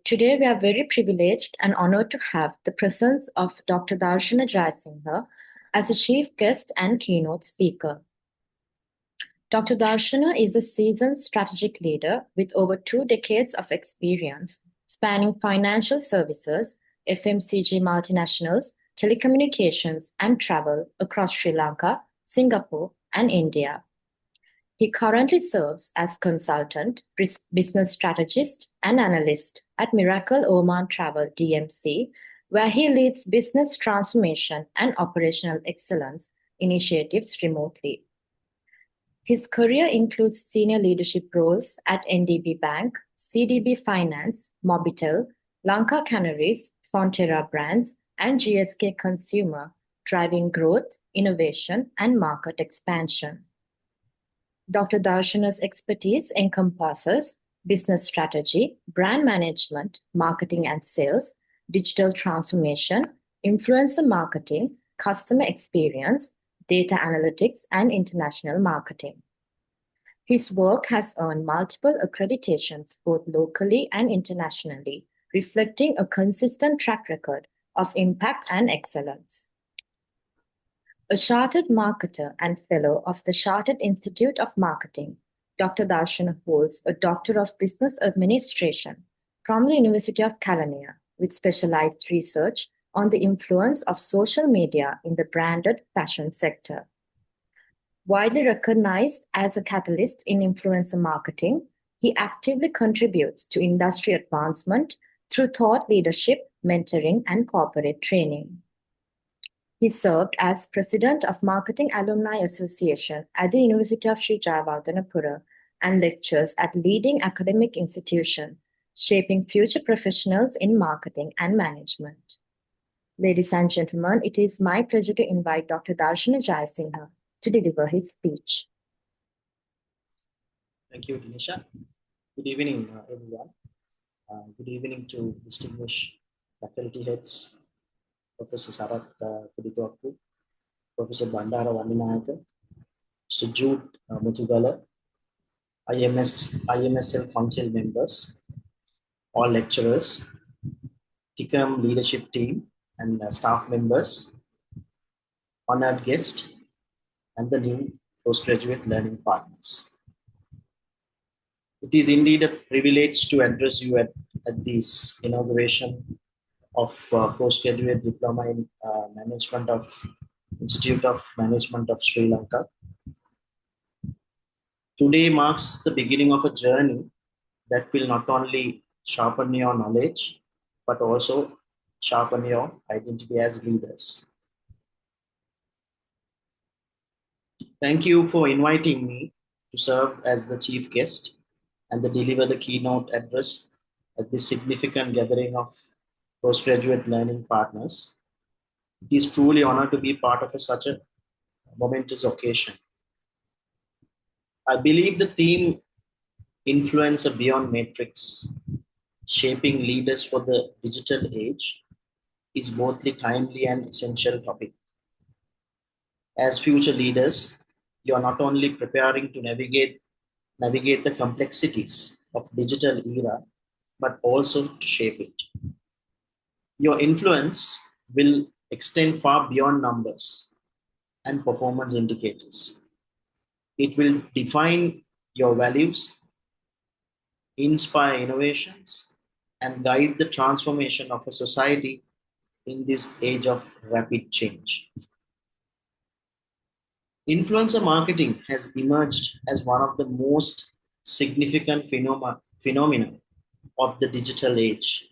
Today, we are very privileged and honored to have the presence of Dr. Darshana Jayasinghe as a chief guest and keynote speaker. Dr. Darshana is a seasoned strategic leader with over 2 decades of experience spanning financial services, FMCG multinationals, telecommunications, and travel across Sri Lanka, Singapore, and India. He currently serves as Consultant Business Strategist and Analyst at Miracle Oman Travel DMC, where he leads business transformation and operational excellence initiatives remotely. His career includes senior leadership roles at NDB Bank, CDB Finance, Mobitel, Lanka Canaries, Fonterra Brands, and GSK Consumer, driving growth, innovation, and market expansion. Dr. Darshana's expertise encompasses business strategy, brand management, marketing and sales, digital transformation, influencer marketing, customer experience, data analytics, and international marketing. His work has earned multiple accreditations both locally and internationally, reflecting a consistent track record of impact and excellence. A chartered marketer and fellow of the Chartered Institute of Marketing, Dr. Darshana holds a Doctor of Business Administration from the University of Kelaniya with specialized research on the influence of social media in the branded fashion sector. Widely recognized as a catalyst in influencer marketing, he actively contributes to industry advancement through thought leadership, mentoring, and corporate training. He served as President of Marketing Alumni Association at the University of Sri Jayawardhanapura and lectures at leading academic institutions, shaping future professionals in marketing and management. Ladies and gentlemen, it is my pleasure to invite Dr. Darshana Jayasinghe to deliver his speech. Thank you, Dinisha. Good evening, everyone. Good evening to distinguished faculty heads, Professor Sarath Pudithuappu, Professor Bandara Vandinayaka, Mr. Jude Muthugala, IMSL Council members, all lecturers, TICAM leadership team and staff members, honored guests, and the new postgraduate learning partners. It is indeed a privilege to address you at this inauguration of Postgraduate Diploma in Management of Institute of Management of Sri Lanka. Today marks the beginning of a journey that will not only sharpen your knowledge, but also sharpen your identity as leaders. Thank you for inviting me to serve as the chief guest and deliver the keynote address at this significant gathering of postgraduate learning partners. It is truly an honor to be part of such a momentous occasion. I believe the theme Influencer Beyond Matrix, Shaping Leaders for the Digital Age is both a timely and essential topic. As future leaders, you are not only preparing to navigate the complexities of digital era, but also to shape it. Your influence will extend far beyond numbers and performance indicators. It will define your values, inspire innovations, and guide the transformation of a society in this age of rapid change. Influencer marketing has emerged as one of the most significant phenomena of the digital age,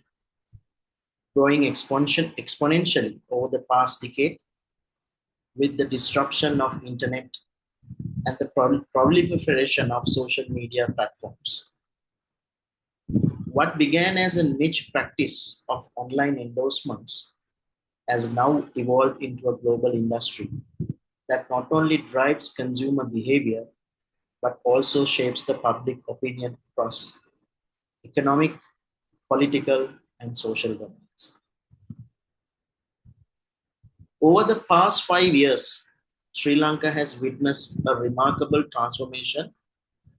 growing exponentially over the past decade with the disruption of internet and the proliferation of social media platforms. What began as a niche practice of online endorsements has now evolved into a global industry that not only drives consumer behavior, but also shapes the public opinion across economic, political, and social domains. Over the past 5 years, Sri Lanka has witnessed a remarkable transformation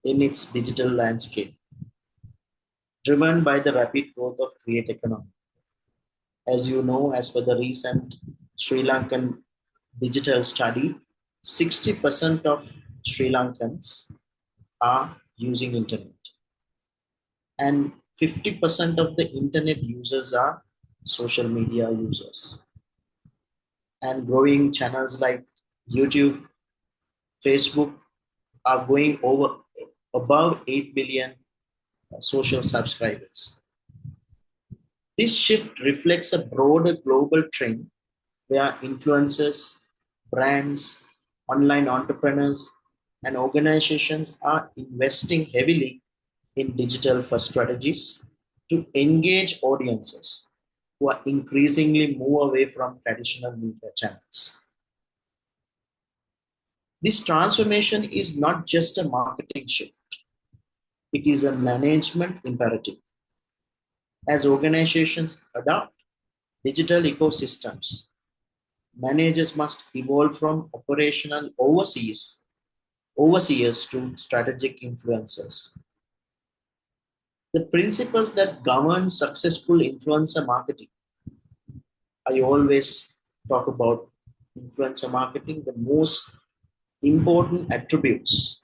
in its digital landscape. driven by the rapid growth of create economy. As you know, as per the recent Sri Lankan digital study, 60% of Sri Lankans are using internet, and 50% of the internet users are social media users. And growing channels like YouTube, Facebook are going over above 8 billion social subscribers. This shift reflects a broader global trend where influencers, brands, online entrepreneurs, and organizations are investing heavily in digital first strategies to engage audiences who are increasingly move away from traditional media channels. This transformation is not just a marketing shift, it is a management imperative. As organizations adopt digital ecosystems, managers must evolve from operational overseers to strategic influencers. The principles that govern successful influencer marketing, I always talk about influencer marketing, the most important attributes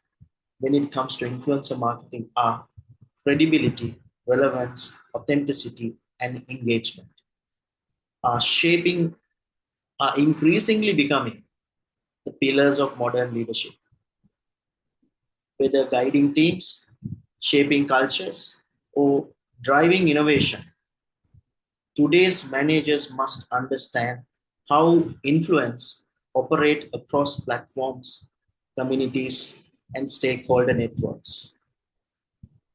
when it comes to influencer marketing are credibility, relevance, authenticity, and engagement. Are shaping, are increasingly becoming the pillars of modern leadership, whether guiding teams, shaping cultures, or driving innovation. Today's managers must understand how influence operate across platforms, communities, and stakeholder networks.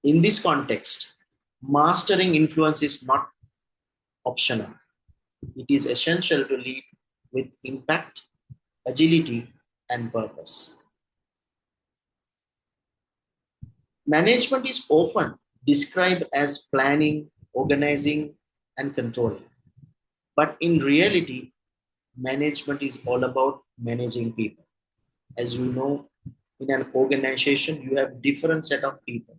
In this context, mastering influence is not optional. It is essential to lead with impact, agility, and purpose. Management is often described as planning, organizing, and controlling. But in reality, management is all about managing people. As you know, in an organization, you have different set of people,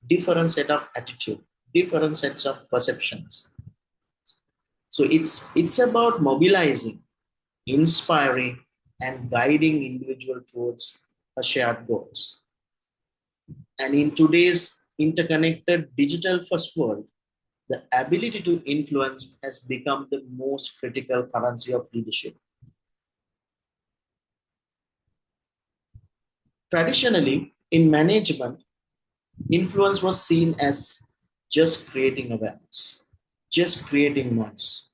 different set of attitude, different sets of perceptions. So it's about mobilizing, inspiring, and guiding individual towards a shared goals. And in today's interconnected digital first world, the ability to influence has become the most critical currency of leadership. Traditionally, in management, influence was seen as just creating awareness, just creating noise,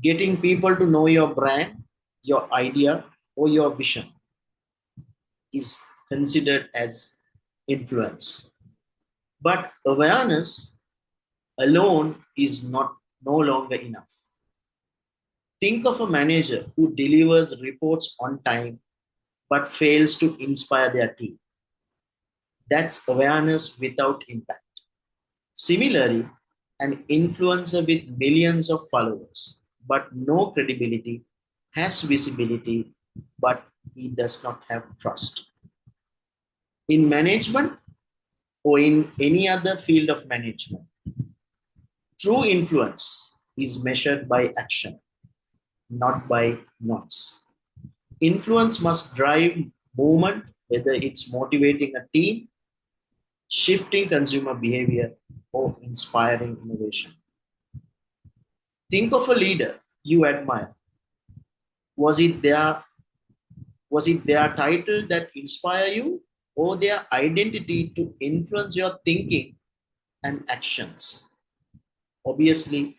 getting people to know your brand, your idea, or your vision is considered as influence. But awareness alone is not no longer enough. Think of a manager who delivers reports on time but fails to inspire their team. That's awareness without impact. Similarly, an influencer with millions of followers but no credibility has visibility, but he does not have trust. In management or in any other field of management, true influence is measured by action, not by noise. Influence must drive movement, whether it's motivating a team, shifting consumer behavior, or inspiring innovation. Think of a leader you admire. Was it their was it their title that inspire you, or their identity to influence your thinking and actions? Obviously,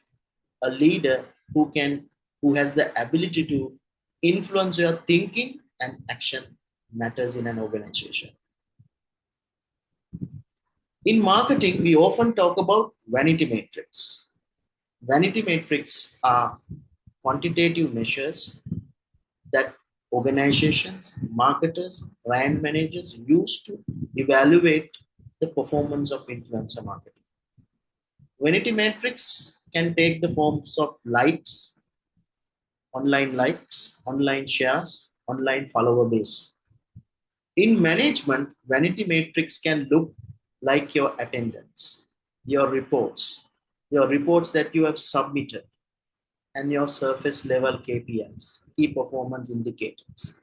a leader who has the ability to influence your thinking and action matters in an organization. In marketing, we often talk about vanity metrics. Vanity metrics are quantitative measures that organizations, marketers, brand managers use to evaluate the performance of influencer marketing. Vanity metrics can take the forms of likes, online shares, online follower base. In management, vanity metrics can look like your attendance, your reports that you have submitted, and your surface level KPIs, key performance indicators.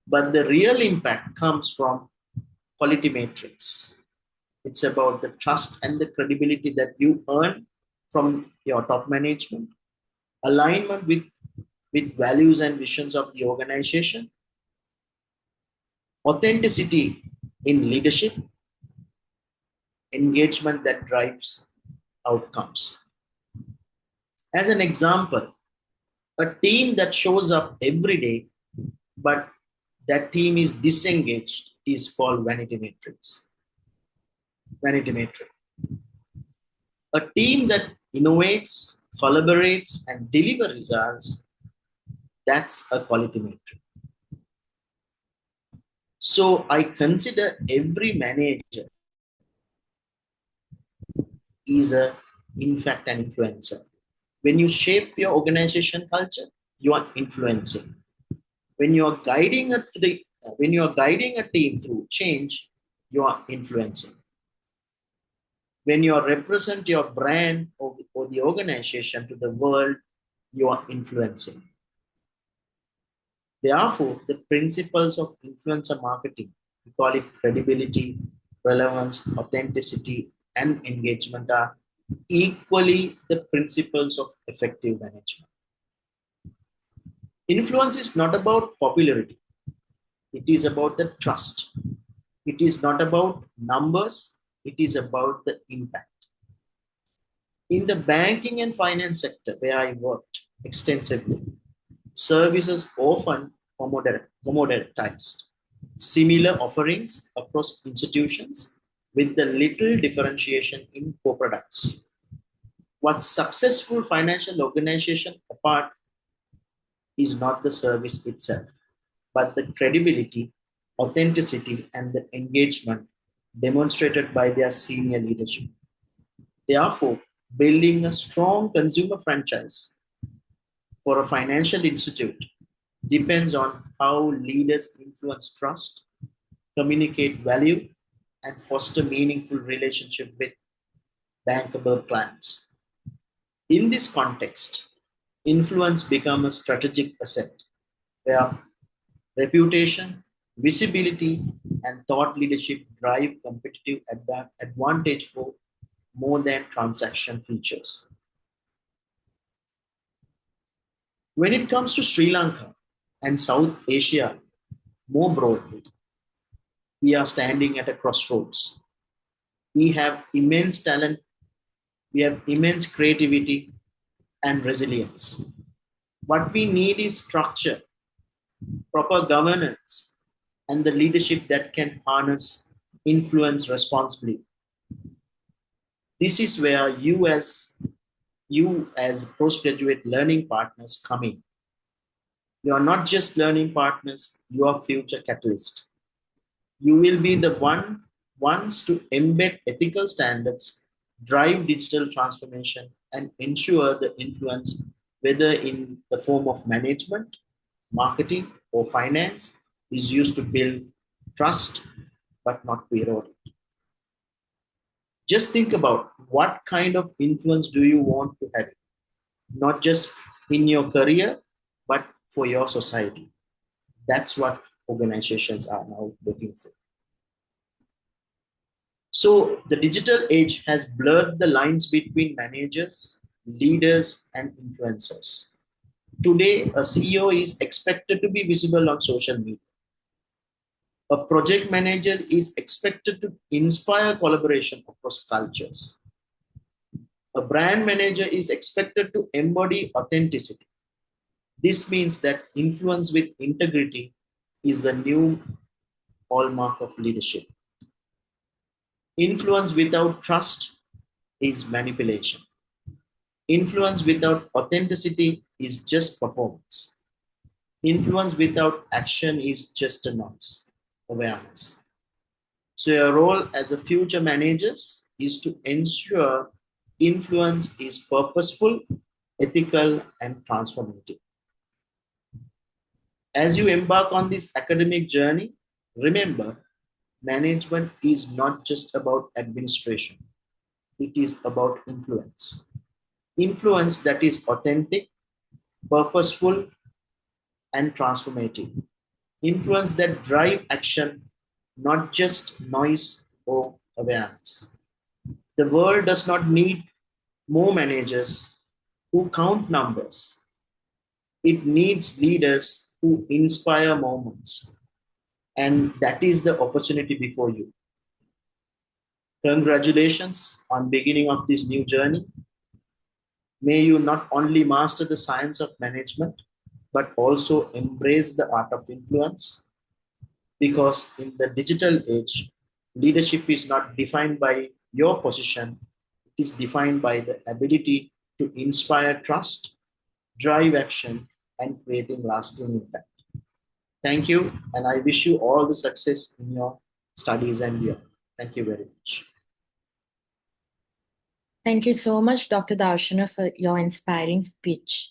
But the real impact comes from quality matrix. It's about the trust and the credibility that you earn from your top management, alignment with values and visions of the organization, authenticity in leadership, engagement that drives outcomes. As an example, a team that shows up every day, but that team is disengaged, is called vanity matrix. Vanity matrix. A team that innovates, collaborates, and delivers results, that's a quality matrix. So I consider every manager is in fact an influencer. When you shape your organization culture, you are influencing. When you are guiding a team through change, you are influencing. When you represent your brand or the organization to the world, you are influencing. Therefore, the principles of influencer marketing, we call it credibility, relevance, authenticity, and engagement, are equally the principles of effective management. Influence is not about popularity. It is about the trust. It is not about numbers. It is about the impact. In the banking and finance sector, where I worked extensively, services often commoditized similar offerings across institutions with the little differentiation in core products. What successful financial organization apart is not the service itself, but the credibility, authenticity, and the engagement demonstrated by their senior leadership. Therefore, building a strong consumer franchise for a financial institute depends on how leaders influence trust, communicate value, and foster meaningful relationship with bankable clients. In this context, influence becomes a strategic asset where reputation, visibility, and thought leadership drive competitive advantage for more than transaction features. When it comes to Sri Lanka and South Asia more broadly, we are standing at a crossroads. We have immense talent, we have immense creativity and resilience. What we need is structure, proper governance, and the leadership that can harness influence responsibly. This is where you as postgraduate learning partners come in. You are not just learning partners, you are future catalysts. You will be the ones to embed ethical standards, drive digital transformation, and ensure the influence, whether in the form of management, marketing, or finance, is used to build trust but not to erode it. Just think about what kind of influence do you want to have, not just in your career, but for your society. That's what organizations are now looking for. So the digital age has blurred the lines between managers, leaders, and influencers. Today, a CEO is expected to be visible on social media. A project manager is expected to inspire collaboration across cultures. A brand manager is expected to embody authenticity. This means that influence with integrity is the new hallmark of leadership. Influence without trust is manipulation. Influence without authenticity is just performance. Influence without action is just a noise, awareness. So your role as a future managers is to ensure influence is purposeful, ethical, and transformative. As you embark on this academic journey, remember management is not just about administration, it is about influence. Influence that is authentic, purposeful, and transformative. Influence that drive action, not just noise or awareness. The world does not need more managers who count numbers. It needs leaders who inspire moments. And that is the opportunity before you. Congratulations on beginning of this new journey. May you not only master the science of management, but also embrace the art of influence. Because in the digital age, leadership is not defined by your position, it is defined by the ability to inspire trust, drive action, and creating lasting impact. Thank you, and I wish you all the success in your studies and beyond. Thank you very much. Thank you so much, Dr. Darshana, for your inspiring speech.